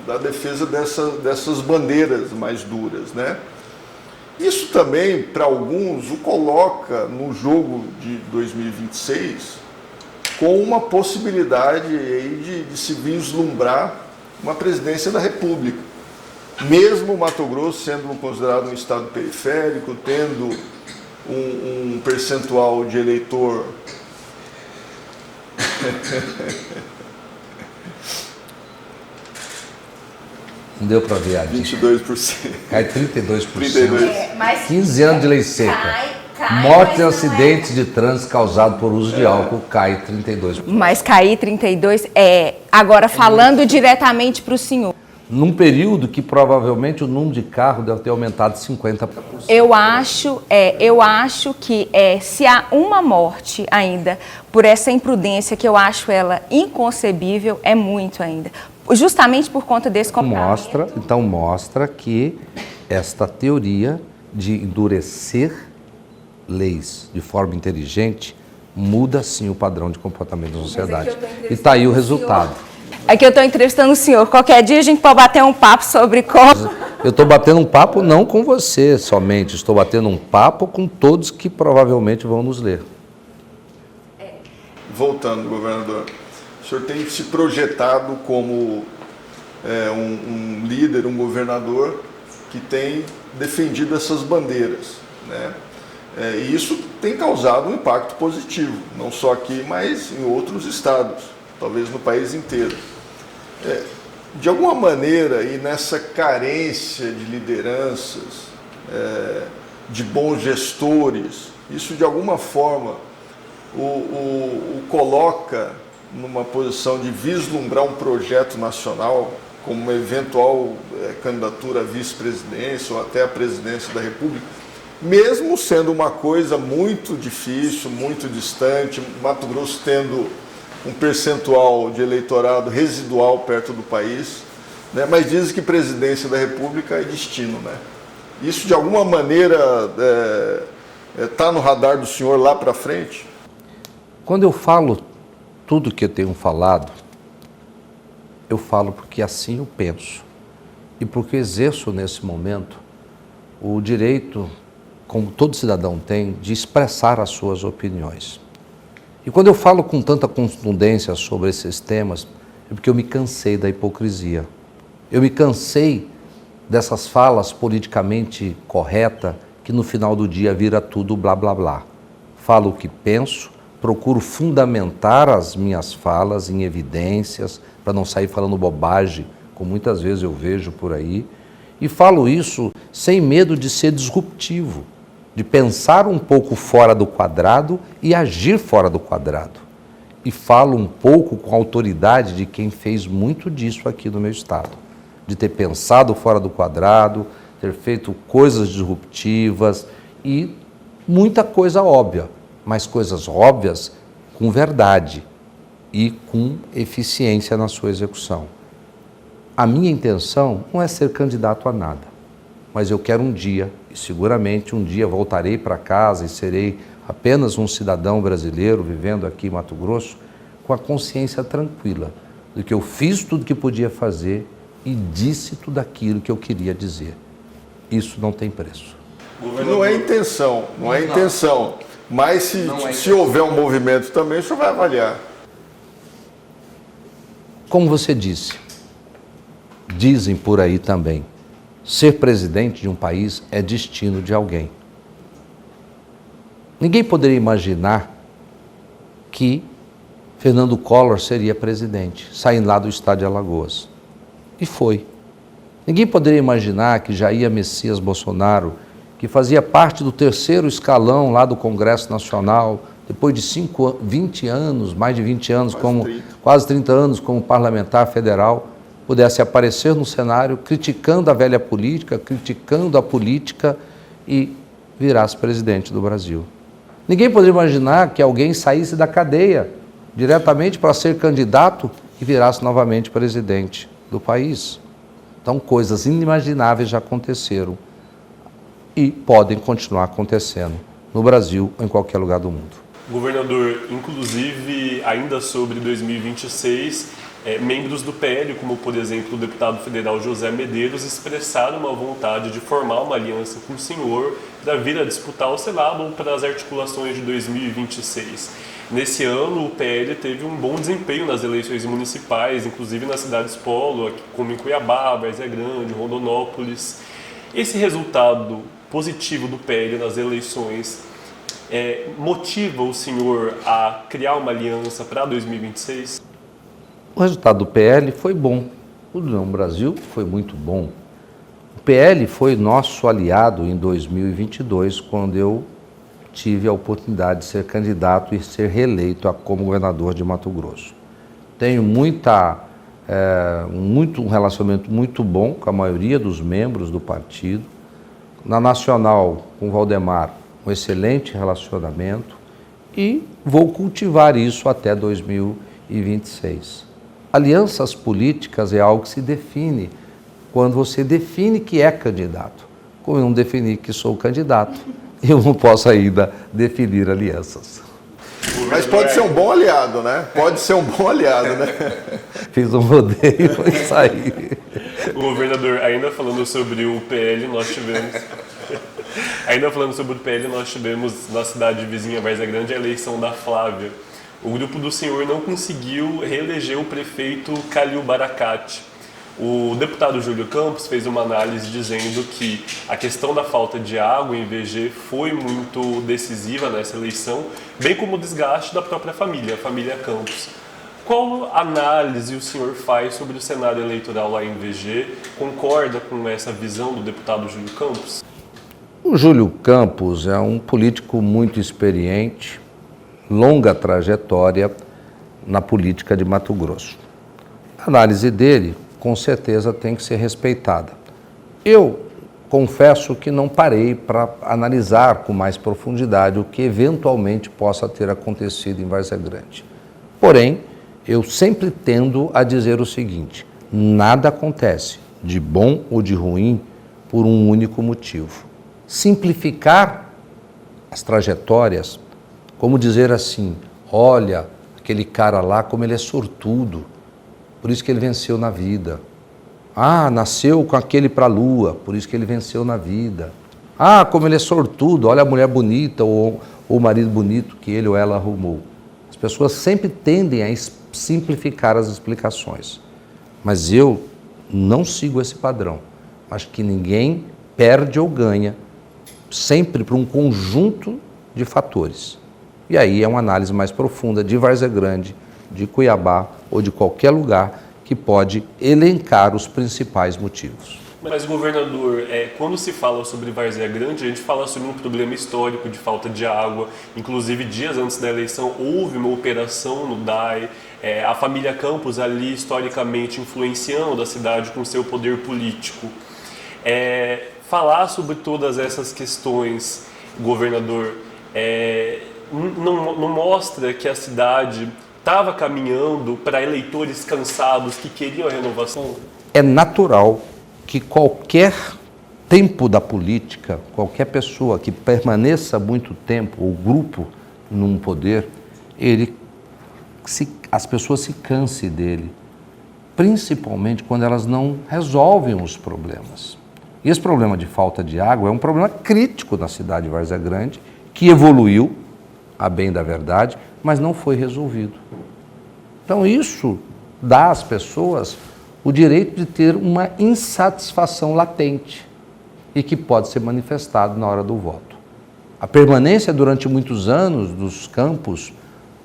da defesa dessas bandeiras mais duras, né? Isso também, para alguns, o coloca no jogo de 2026 com uma possibilidade aí de se vislumbrar uma presidência da República. Mesmo o Mato Grosso sendo considerado um estado periférico, tendo um percentual de eleitor Não deu para ver a 22%. Cai 32%. mas 15 anos de lei seca. Morte e acidentes de trânsito causado por uso de álcool cai 32%. Mas cair 32%. Agora, falando diretamente para o senhor. Num período que provavelmente o número de carros deve ter aumentado 50%. Eu acho que se há uma morte ainda por essa imprudência, que eu acho ela inconcebível, é muito ainda. Justamente por conta desse comportamento. Mostra que esta teoria de endurecer leis de forma inteligente muda sim o padrão de comportamento da sociedade. E está aí o resultado. É que eu estou entrevistando o senhor. Qualquer dia a gente pode bater um papo sobre como... Eu estou batendo um papo não com você somente, estou batendo um papo com todos que provavelmente vão nos ler. Voltando, governador, o senhor tem se projetado como um líder, um governador que tem defendido essas bandeiras, né? E isso tem causado um impacto positivo, não só aqui, mas em outros estados, talvez no país inteiro. De alguma maneira, e nessa carência de lideranças, de bons gestores, isso de alguma forma o coloca numa posição de vislumbrar um projeto nacional, como uma eventual candidatura à vice-presidência ou até à presidência da República, mesmo sendo uma coisa muito difícil, muito distante, Mato Grosso tendo um percentual de eleitorado residual perto do país, né? Mas dizem que presidência da República é destino, né? Isso de alguma maneira está no radar do senhor lá para frente? Quando eu falo tudo que eu tenho falado, eu falo porque assim eu penso e porque exerço nesse momento o direito, como todo cidadão tem, de expressar as suas opiniões. E quando eu falo com tanta contundência sobre esses temas, é porque eu me cansei da hipocrisia. Eu me cansei dessas falas politicamente corretas que no final do dia vira tudo blá blá blá. Falo o que penso, procuro fundamentar as minhas falas em evidências, para não sair falando bobagem, como muitas vezes eu vejo por aí, e falo isso sem medo de ser disruptivo, de pensar um pouco fora do quadrado e agir fora do quadrado. E falo um pouco com a autoridade de quem fez muito disso aqui no meu estado. de ter pensado fora do quadrado, ter feito coisas disruptivas e muita coisa óbvia, mas coisas óbvias com verdade e com eficiência na sua execução. A minha intenção não é ser candidato a nada, mas eu quero um dia, e seguramente um dia voltarei para casa e serei apenas um cidadão brasileiro vivendo aqui em Mato Grosso, com a consciência tranquila de que eu fiz tudo que podia fazer e disse tudo aquilo que eu queria dizer. Isso não tem preço. Não é intenção, não é intenção. Mas se houver um movimento também, o senhor vai avaliar. Como você disse, dizem por aí também, ser presidente de um país é destino de alguém. Ninguém poderia imaginar que Fernando Collor seria presidente, saindo lá do estado de Alagoas. E foi. Ninguém poderia imaginar que Jair Messias Bolsonaro, que fazia parte do terceiro escalão lá do Congresso Nacional, depois de 20 anos, mais de 20 anos, quase 30 anos como parlamentar federal, pudesse aparecer no cenário criticando a velha política, criticando a política e virasse presidente do Brasil. Ninguém poderia imaginar que alguém saísse da cadeia diretamente para ser candidato e virasse novamente presidente do país. Então, coisas inimagináveis já aconteceram e podem continuar acontecendo no Brasil ou em qualquer lugar do mundo. Governador, inclusive, ainda sobre 2026, membros do PL, como por exemplo o deputado federal José Medeiros, expressaram uma vontade de formar uma aliança com o senhor para vir a disputar o Senado ou para as articulações de 2026. Nesse ano, o PL teve um bom desempenho nas eleições municipais, inclusive nas cidades polo, como em Cuiabá, Várzea Grande, Rondonópolis. Esse resultado positivo do PL nas eleições motiva o senhor a criar uma aliança para 2026? O resultado do PL foi bom. O União Brasil foi muito bom. O PL foi nosso aliado em 2022, quando eu tive a oportunidade de ser candidato e ser reeleito como governador de Mato Grosso. Tenho um relacionamento muito bom com a maioria dos membros do partido. Na Nacional, com o Valdemar, um excelente relacionamento e vou cultivar isso até 2026. Alianças políticas é algo que se define quando você define que é candidato. Como eu não defini que sou candidato, eu não posso ainda definir alianças. Mas pode ser um bom aliado, né? Pode ser um bom aliado, né? Fiz um rodeio e saí. Governador, ainda falando sobre o PL, nós tivemos na cidade vizinha Várzea Grande a eleição da Flávia. O grupo do senhor não conseguiu reeleger o prefeito Calil Baracate. O deputado Júlio Campos fez uma análise dizendo que a questão da falta de água em VG foi muito decisiva nessa eleição, bem como o desgaste da própria família, a família Campos. Qual análise o senhor faz sobre o cenário eleitoral lá em VG? Concorda com essa visão do deputado Júlio Campos? O Júlio Campos é um político muito experiente, longa trajetória na política de Mato Grosso. A análise dele, com certeza, tem que ser respeitada. Eu confesso que não parei para analisar com mais profundidade o que eventualmente possa ter acontecido em Várzea Grande. Porém, eu sempre tendo a dizer o seguinte: nada acontece, de bom ou de ruim, por um único motivo. Simplificar as trajetórias, como dizer assim, olha, aquele cara lá, como ele é sortudo, por isso que ele venceu na vida. Ah, nasceu com aquele para a lua, por isso que ele venceu na vida. Ah, como ele é sortudo, olha a mulher bonita ou o marido bonito que ele ou ela arrumou. As pessoas sempre tendem a simplificar as explicações, mas eu não sigo esse padrão. Acho que ninguém perde ou ganha, sempre por um conjunto de fatores. E aí é uma análise mais profunda de Várzea Grande, de Cuiabá ou de qualquer lugar que pode elencar os principais motivos. Mas, governador, quando se fala sobre Várzea Grande, a gente fala sobre um problema histórico de falta de água. Inclusive, dias antes da eleição, houve uma operação no DAE. a família Campos ali historicamente influenciando a cidade com seu poder político. Falar sobre todas essas questões, governador, não mostra que a cidade estava caminhando para eleitores cansados que queriam a renovação? É natural que qualquer tempo da política, qualquer pessoa que permaneça muito tempo, ou grupo num poder, as pessoas se cansem dele, principalmente quando elas não resolvem os problemas. E esse problema de falta de água é um problema crítico na cidade de Várzea Grande, que evoluiu, a bem da verdade, mas não foi resolvido. Então isso dá às pessoas o direito de ter uma insatisfação latente e que pode ser manifestado na hora do voto. A permanência durante muitos anos dos Campos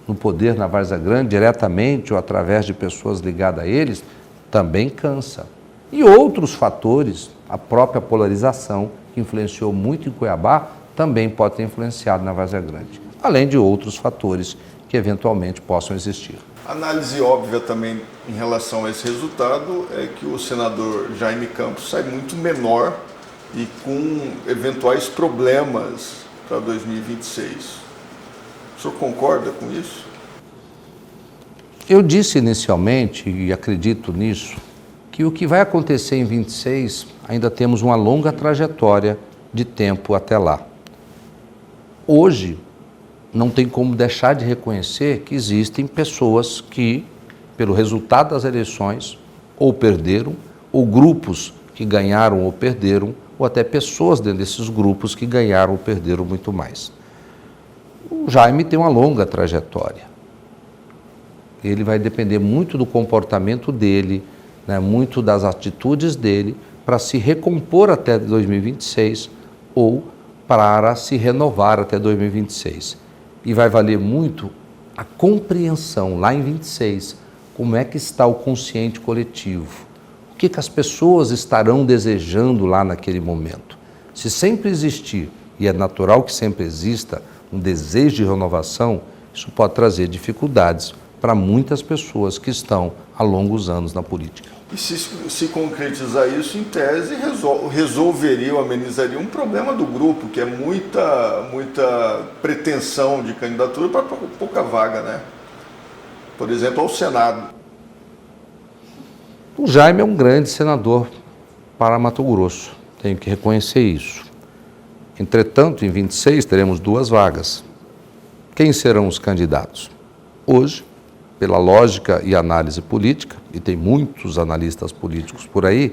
no poder na Várzea Grande, diretamente ou através de pessoas ligadas a eles, também cansa. E outros fatores, a própria polarização, que influenciou muito em Cuiabá, também pode ter influenciado na Várzea Grande, além de outros fatores que eventualmente possam existir. Análise óbvia também em relação a esse resultado é que o senador Jaime Campos sai muito menor e com eventuais problemas para 2026. O senhor concorda com isso? Eu disse inicialmente, e acredito nisso, que o que vai acontecer em 26 ainda temos uma longa trajetória de tempo até lá. Hoje, não tem como deixar de reconhecer que existem pessoas que, pelo resultado das eleições, ou perderam, ou grupos que ganharam ou perderam, ou até pessoas dentro desses grupos que ganharam ou perderam muito mais. O Jaime tem uma longa trajetória. Ele vai depender muito do comportamento dele, né, muito das atitudes dele, para se recompor até 2026 ou para se renovar até 2026. E vai valer muito a compreensão lá em 26, como é que está o consciente coletivo, o que as pessoas estarão desejando lá naquele momento. Se sempre existir, e é natural que sempre exista, um desejo de renovação, isso pode trazer dificuldades para muitas pessoas que estão há longos anos na política. E se concretizar isso, em tese, resolveria ou amenizaria um problema do grupo, que é muita pretensão de candidatura para pouca vaga, né? Por exemplo, ao Senado. O Jaime é um grande senador para Mato Grosso, tenho que reconhecer isso. Entretanto, em 26 teremos 2 vagas. Quem serão os candidatos? Hoje, pela lógica e análise política, e tem muitos analistas políticos por aí,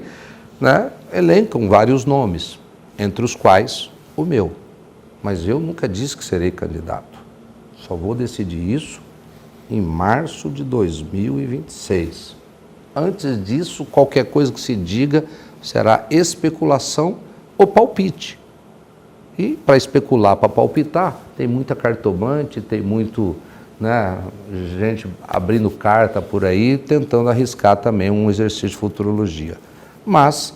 né, elencam vários nomes, entre os quais o meu. Mas eu nunca disse que serei candidato. Só vou decidir isso em março de 2026. Antes disso, qualquer coisa que se diga será especulação ou palpite. E para especular, para palpitar, tem muita cartomante, tem muito, né, gente abrindo carta por aí, tentando arriscar também um exercício de futurologia. Mas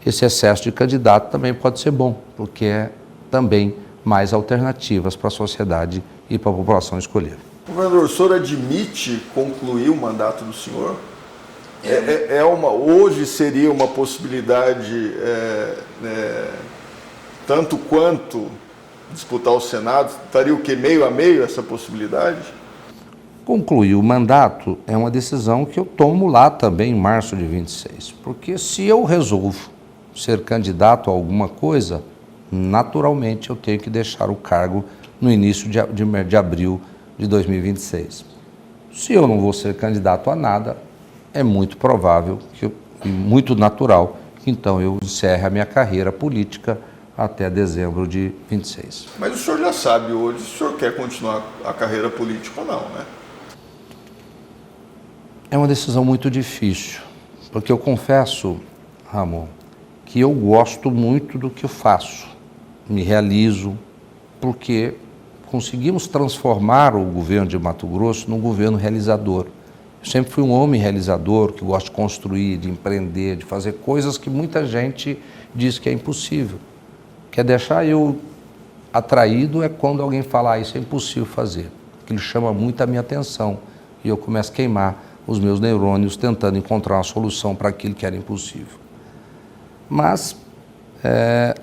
esse excesso de candidato também pode ser bom, porque é também mais alternativas para a sociedade e para a população escolher. Governador, o senhor admite concluir o mandato do senhor? Hoje seria uma possibilidade, tanto quanto disputar o Senado? Estaria o quê? Meio a meio essa possibilidade? Concluir o mandato é uma decisão que eu tomo lá também em março de 26. Porque se eu resolvo ser candidato a alguma coisa, naturalmente eu tenho que deixar o cargo no início de abril de 2026. Se eu não vou ser candidato a nada, é muito provável e muito natural que então eu encerre a minha carreira política até dezembro de 26. Mas o senhor já sabe hoje se o senhor quer continuar a carreira política ou não, né? É uma decisão muito difícil, porque eu confesso, Ramon, que eu gosto muito do que eu faço, me realizo, porque conseguimos transformar o governo de Mato Grosso num governo realizador. Eu sempre fui um homem realizador, que gosta de construir, de empreender, de fazer coisas que muita gente diz que é impossível. Quer deixar eu atraído é quando alguém fala, isso é impossível fazer. Aquilo chama muito a minha atenção. e eu começo a queimar os meus neurônios tentando encontrar uma solução para aquilo que era impossível. Mas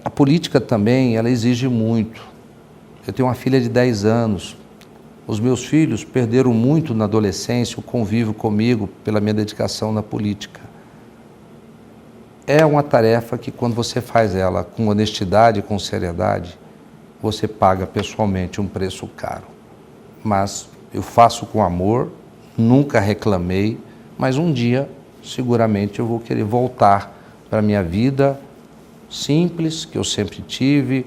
a política também, ela exige muito. Eu tenho uma filha de 10 anos. Os meus filhos perderam muito na adolescência o convívio comigo pela minha dedicação na política. É uma tarefa que, quando você faz ela com honestidade e com seriedade, você paga pessoalmente um preço caro. Mas eu faço com amor, nunca reclamei, mas um dia, seguramente, eu vou querer voltar para a minha vida simples, que eu sempre tive,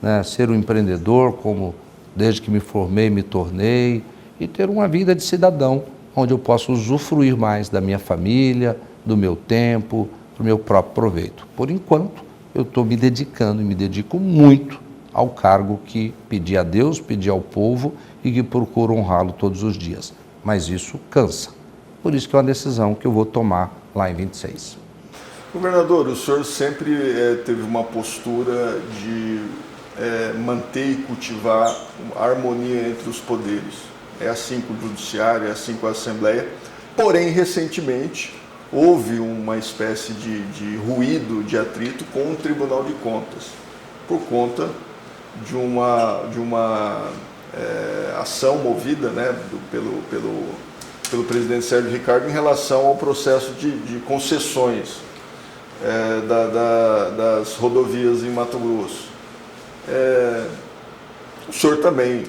né? Ser um empreendedor, como desde que me formei, me tornei, e ter uma vida de cidadão, onde eu possa usufruir mais da minha família, do meu tempo, do meu próprio proveito. Por enquanto, eu estou me dedicando e me dedico muito ao cargo que pedi a Deus, pedi ao povo e que procuro honrá-lo todos os dias. Mas isso cansa. Por isso que é uma decisão que eu vou tomar lá em 26. Governador, o senhor sempre teve uma postura de manter e cultivar a harmonia entre os poderes. É assim com o Judiciário, é assim com a Assembleia. Porém, recentemente, houve uma espécie de ruído, de atrito com o Tribunal de Contas, por conta de uma ação movida, né, pelo presidente Sérgio Ricardo em relação ao processo de concessões das rodovias em Mato Grosso. O senhor também,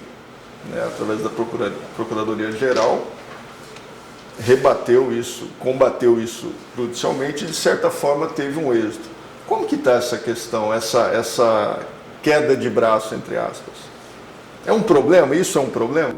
né, através da Procuradoria-Geral, rebateu isso, combateu isso judicialmente e, de certa forma, teve um êxito. Como que está essa questão, essa queda de braço, entre aspas? É um problema? Isso é um problema?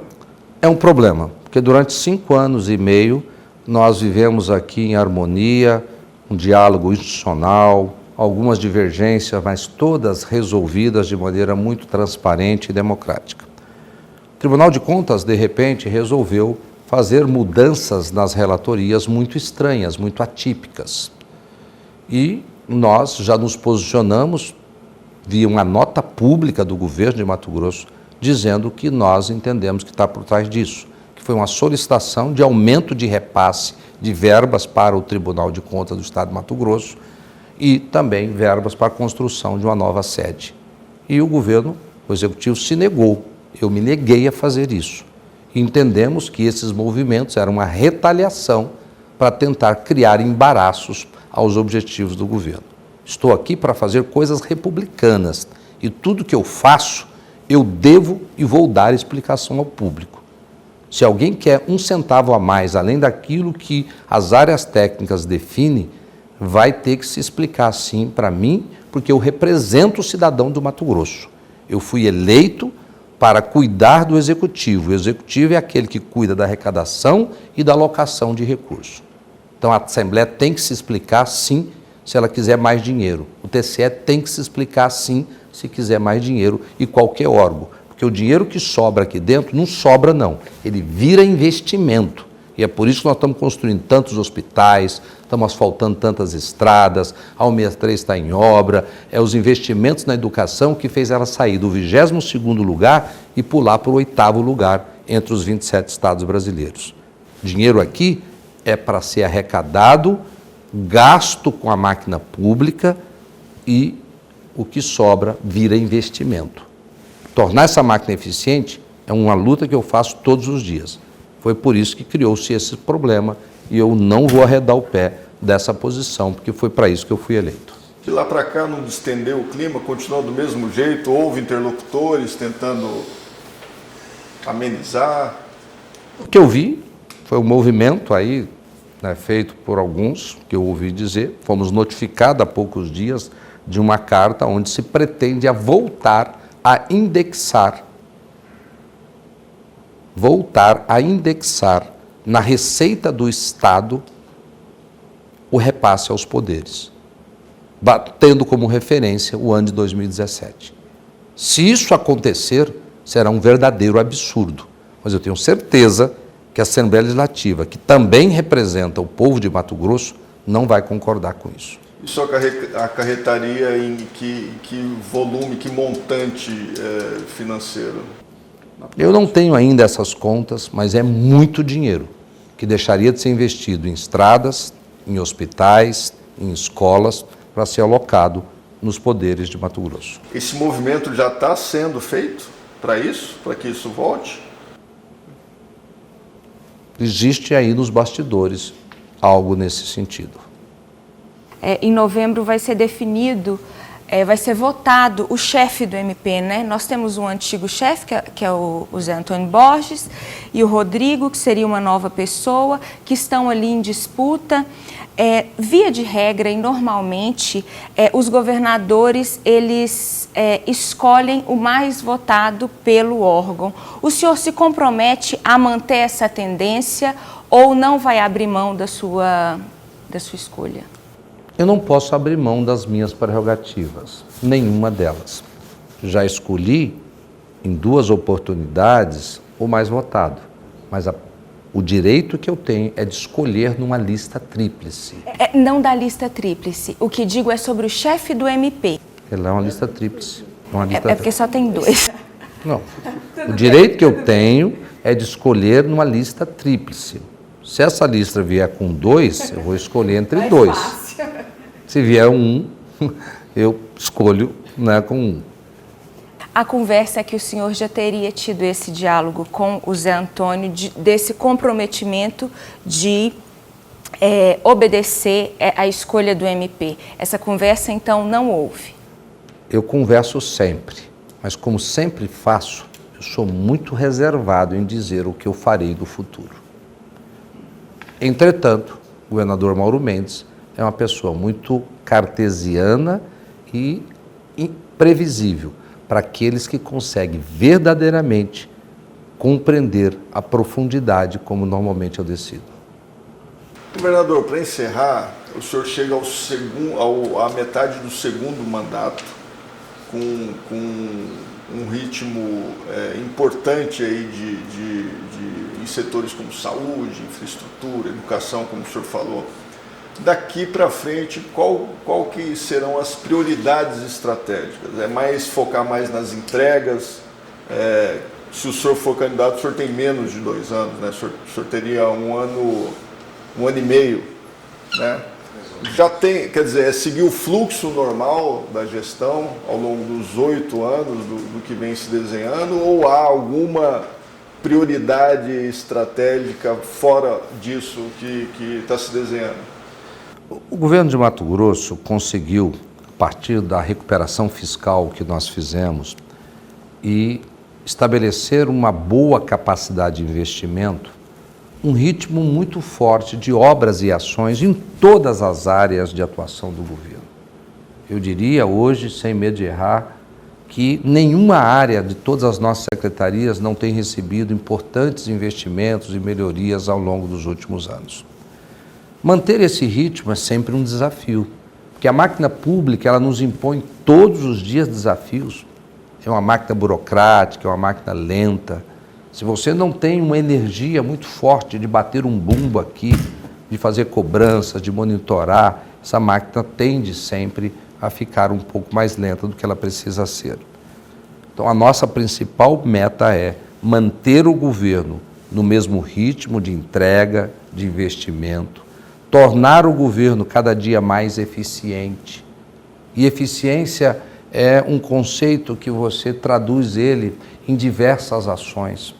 É um problema, porque durante 5 anos e meio nós vivemos aqui em harmonia, um diálogo institucional, algumas divergências, mas todas resolvidas de maneira muito transparente e democrática. O Tribunal de Contas, de repente, resolveu fazer mudanças nas relatorias muito estranhas, muito atípicas. E nós já nos posicionamos via uma nota pública do governo de Mato Grosso, dizendo que nós entendemos que está por trás disso, que foi uma solicitação de aumento de repasse de verbas para o Tribunal de Contas do Estado de Mato Grosso e também verbas para a construção de uma nova sede. E o governo, o Executivo, se negou. Eu me neguei a fazer isso. Entendemos que esses movimentos eram uma retaliação para tentar criar embaraços aos objetivos do governo. Estou aqui para fazer coisas republicanas e tudo que eu faço, eu devo e vou dar explicação ao público. Se alguém quer 1 centavo a mais, além daquilo que as áreas técnicas definem, vai ter que se explicar sim para mim, porque eu represento o cidadão do Mato Grosso. Eu fui eleito para cuidar do Executivo. O Executivo é aquele que cuida da arrecadação e da alocação de recursos. Então a Assembleia tem que se explicar sim se ela quiser mais dinheiro. O TCE tem que se explicar sim se quiser mais dinheiro e qualquer órgão. Porque o dinheiro que sobra aqui dentro não sobra não, ele vira investimento. E é por isso que nós estamos construindo tantos hospitais, estamos asfaltando tantas estradas, a 163 está em obra, é os investimentos na educação que fez ela sair do 22º lugar e pular para o 8º lugar entre os 27 estados brasileiros. Dinheiro aqui é para ser arrecadado, gasto com a máquina pública e o que sobra vira investimento. Tornar essa máquina eficiente é uma luta que eu faço todos os dias. Foi por isso que criou-se esse problema e eu não vou arredar o pé dessa posição, porque foi para isso que eu fui eleito. De lá para cá não distendeu o clima, continuou do mesmo jeito, houve interlocutores tentando amenizar? O que eu vi foi um movimento aí, né, feito por alguns, que eu ouvi dizer, fomos notificados há poucos dias de uma carta onde se pretende voltar a indexar na receita do Estado o repasse aos poderes, tendo como referência o ano de 2017. Se isso acontecer, será um verdadeiro absurdo, mas eu tenho certeza que a Assembleia Legislativa, que também representa o povo de Mato Grosso, não vai concordar com isso. Isso acarretaria em que volume, que montante financeiro? Eu não tenho ainda essas contas, mas é muito dinheiro. que deixaria de ser investido em estradas, em hospitais, em escolas, para ser alocado nos poderes de Mato Grosso. Esse movimento já está sendo feito para isso, para que isso volte? Existe aí nos bastidores algo nesse sentido. Em novembro vai ser definido, vai ser votado o chefe do MP, né? Nós temos um antigo chefe, que é o Zé Antônio Borges, e o Rodrigo, que seria uma nova pessoa, que estão ali em disputa. Via de regra e normalmente, os governadores, eles escolhem o mais votado pelo órgão. O senhor se compromete a manter essa tendência ou não vai abrir mão da sua escolha? Eu não posso abrir mão das minhas prerrogativas, nenhuma delas. Já escolhi, em 2 oportunidades, o mais votado, mas o direito que eu tenho é de escolher numa lista tríplice. Não da lista tríplice, o que digo é sobre o chefe do MP. Ela é uma lista tríplice. Porque só tem 2. Não, o direito que eu tenho é de escolher numa lista tríplice. Se essa lista vier com 2, eu vou escolher entre 2. Se vier 1, eu escolho, né, com 1. A conversa é que o senhor já teria tido esse diálogo com o Zé Antônio, desse comprometimento de obedecer à escolha do MP. Essa conversa, então, não houve? Eu converso sempre, mas como sempre faço, eu sou muito reservado em dizer o que eu farei do futuro. Entretanto, o governador Mauro Mendes é uma pessoa muito cartesiana e previsível para aqueles que conseguem verdadeiramente compreender a profundidade como normalmente eu decido. Governador, para encerrar, o senhor chega à metade do segundo mandato com um ritmo importante aí em setores como saúde, infraestrutura, educação, como o senhor falou. Daqui para frente, qual que serão as prioridades estratégicas? É mais focar mais nas entregas? Se o senhor for candidato, o senhor tem menos de 2 anos, né? O senhor teria um ano e meio, né? Já tem, quer dizer, seguir o fluxo normal da gestão ao longo dos 8 anos do que vem se desenhando, ou há alguma prioridade estratégica fora disso que está se desenhando? O governo de Mato Grosso conseguiu, a partir da recuperação fiscal que nós fizemos, e estabelecer uma boa capacidade de investimento, um ritmo muito forte de obras e ações em todas as áreas de atuação do governo. Eu diria hoje, sem medo de errar, que nenhuma área de todas as nossas secretarias não tem recebido importantes investimentos e melhorias ao longo dos últimos anos. Manter esse ritmo é sempre um desafio, porque a máquina pública ela nos impõe todos os dias desafios. É uma máquina burocrática, é uma máquina lenta. Se você não tem uma energia muito forte de bater um bumbo aqui, de fazer cobranças, de monitorar, essa máquina tende sempre a ficar um pouco mais lenta do que ela precisa ser. Então, a nossa principal meta é manter o governo no mesmo ritmo de entrega, de investimento, tornar o governo cada dia mais eficiente. E eficiência é um conceito que você traduz ele em diversas ações,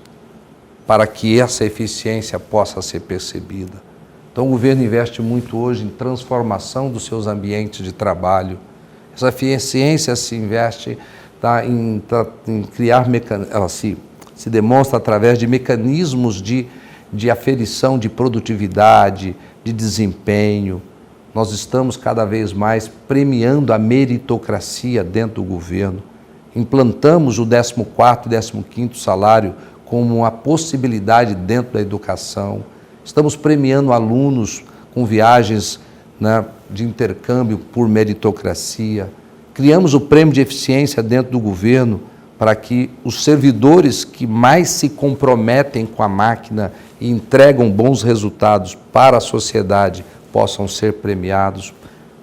para que essa eficiência possa ser percebida. Então, o governo investe muito hoje em transformação dos seus ambientes de trabalho. Essa eficiência se investe em criar mecanismos, ela se demonstra através de mecanismos de aferição de produtividade, de desempenho. Nós estamos cada vez mais premiando a meritocracia dentro do governo. Implantamos o 14º e 15º salário como uma possibilidade dentro da educação. Estamos premiando alunos com viagens, né, de intercâmbio por meritocracia. Criamos o prêmio de eficiência dentro do governo para que os servidores que mais se comprometem com a máquina e entregam bons resultados para a sociedade possam ser premiados.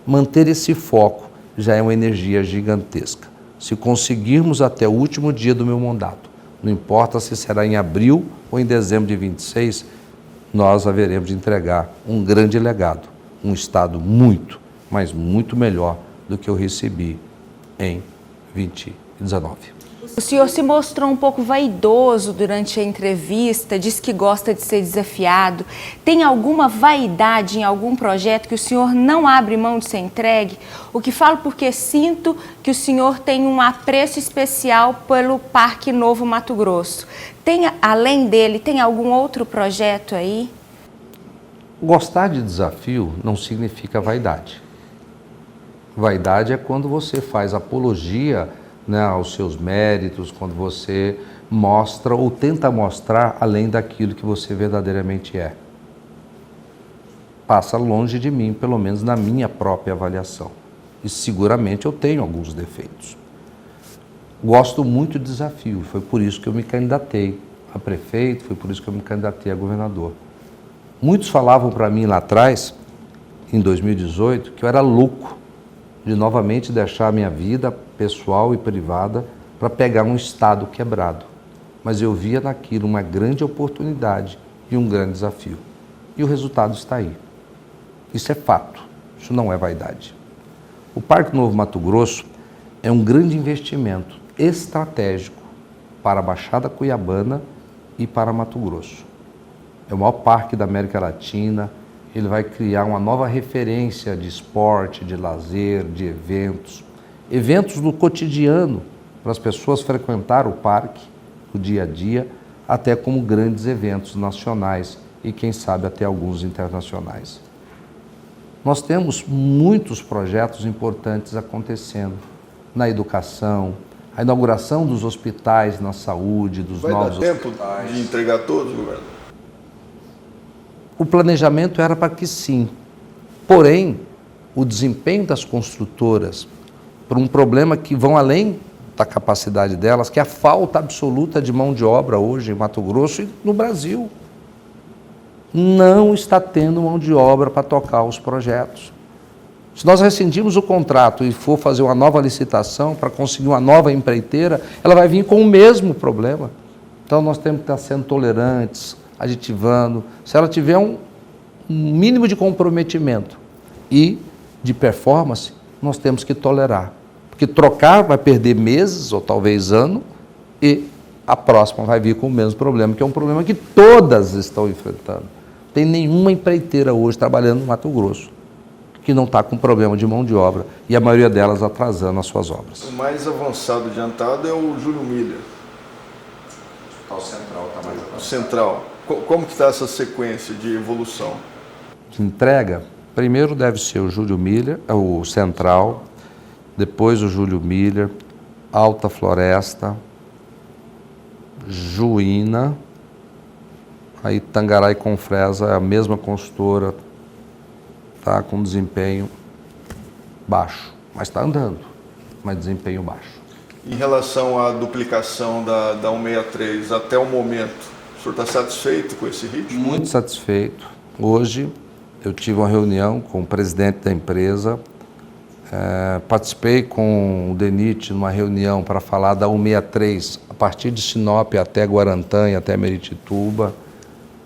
Manter esse foco já é uma energia gigantesca. Se conseguirmos até o último dia do meu mandato, não importa se será em abril ou em dezembro de 26, nós haveremos de entregar um grande legado, um Estado muito, mas muito melhor do que eu recebi em 2019. O senhor se mostrou um pouco vaidoso durante a entrevista, disse que gosta de ser desafiado. Tem alguma vaidade em algum projeto que o senhor não abre mão de ser entregue? O que falo porque sinto que o senhor tem um apreço especial pelo Parque Novo Mato Grosso. Além dele, tem algum outro projeto aí? Gostar de desafio não significa vaidade. Vaidade é quando você faz apologia, né, aos seus méritos, quando você mostra ou tenta mostrar além daquilo que você verdadeiramente é. Passa longe de mim, pelo menos na minha própria avaliação. E seguramente eu tenho alguns defeitos. Gosto muito de desafio, foi por isso que eu me candidatei a prefeito, foi por isso que eu me candidatei a governador. Muitos falavam para mim lá atrás, em 2018, que eu era louco de novamente deixar a minha vida pessoal e privada para pegar um Estado quebrado. Mas eu via naquilo uma grande oportunidade e um grande desafio. E o resultado está aí. Isso é fato, isso não é vaidade. O Parque Novo Mato Grosso é um grande investimento estratégico para a Baixada Cuiabana e para Mato Grosso. É o maior parque da América Latina. Ele vai criar uma nova referência de esporte, de lazer, de eventos. Eventos no cotidiano, para as pessoas frequentar o parque, no dia a dia, até como grandes eventos nacionais e, quem sabe, até alguns internacionais. Nós temos muitos projetos importantes acontecendo na educação, a inauguração dos hospitais na saúde, dos novos hospitais. Vai dar tempo de entregar todos, governador? O planejamento era para que sim, porém, o desempenho das construtoras, por um problema que vão além da capacidade delas, que é a falta absoluta de mão de obra hoje em Mato Grosso e no Brasil. Não está tendo mão de obra para tocar os projetos. Se nós rescindirmos o contrato e for fazer uma nova licitação para conseguir uma nova empreiteira, ela vai vir com o mesmo problema. Então nós temos que estar sendo tolerantes, aditivando. Se ela tiver um mínimo de comprometimento e de performance, nós temos que tolerar. Porque trocar vai perder meses ou talvez ano e a próxima vai vir com o mesmo problema, que é um problema que todas estão enfrentando. Não tem nenhuma empreiteira hoje trabalhando no Mato Grosso que não está com problema de mão de obra e a maioria delas atrasando as suas obras. O mais avançado, adiantado, é o Júlio Miller. O Central está mais avançado. O Central. Como que está essa sequência de evolução? De entrega, primeiro deve ser o Júlio Miller, o Central, depois o Júlio Miller, Alta Floresta, Juína, aí Tangará e Confresa, é a mesma construtora, está com desempenho baixo, mas está andando, mas desempenho baixo. Em relação à duplicação da 163, até o momento, o senhor está satisfeito com esse ritmo? Muito satisfeito. Hoje eu tive uma reunião com o presidente da empresa, participei com o DENIT numa reunião para falar da 163, a partir de Sinop até Guarantã, até Meritituba.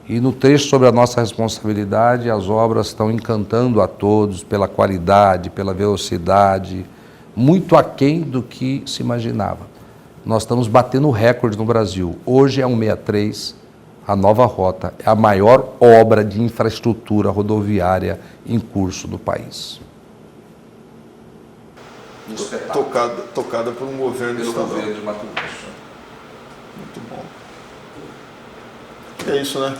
E no trecho sobre a nossa responsabilidade, as obras estão encantando a todos pela qualidade, pela velocidade, muito aquém do que se imaginava. Nós estamos batendo recorde no Brasil. Hoje é a 163, a nova rota, é a maior obra de infraestrutura rodoviária em curso no país. Tocada por um governo estadual. Governo de Mato Grosso. Muito bom. É isso, né?